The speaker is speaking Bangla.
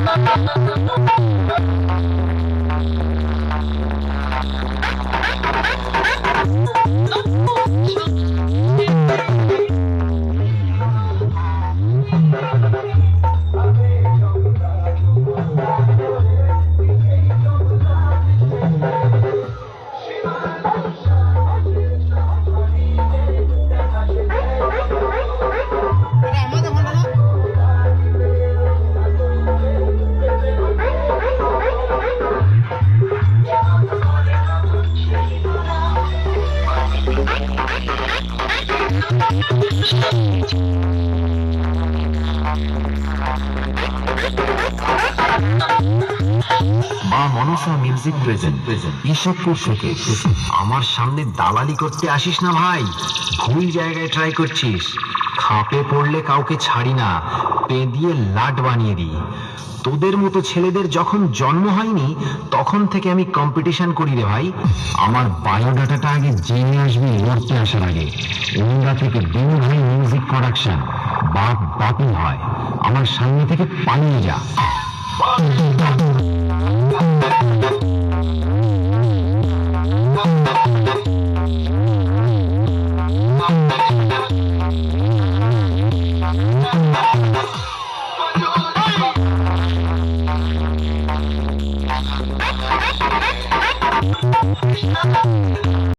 মা মনসা মিউজিক প্রেজেন্ট ঈশ্বরপুর থেকে। আমার সামনে দালালি করতে আসিস না ভাই, ভুল জায়গায় ট্রাই করছিস। খাপে পড়লে কাউকে ছাড়ি না, পে দিয়ে লাট বানিয়ে দিই। তোদের মতো ছেলেদের যখন জন্ম হয়নি তখন থেকে আমি কম্পিটিশন করি রে ভাই। আমার বায়োডাটাটা আগে জেনে আসবি লড়তে আসার আগে। ওরা থেকে দিন ভাই মিউজিক প্রোডাকশন, বাপ বাপই হয়। আমার সামনে থেকে পালিয়ে যা।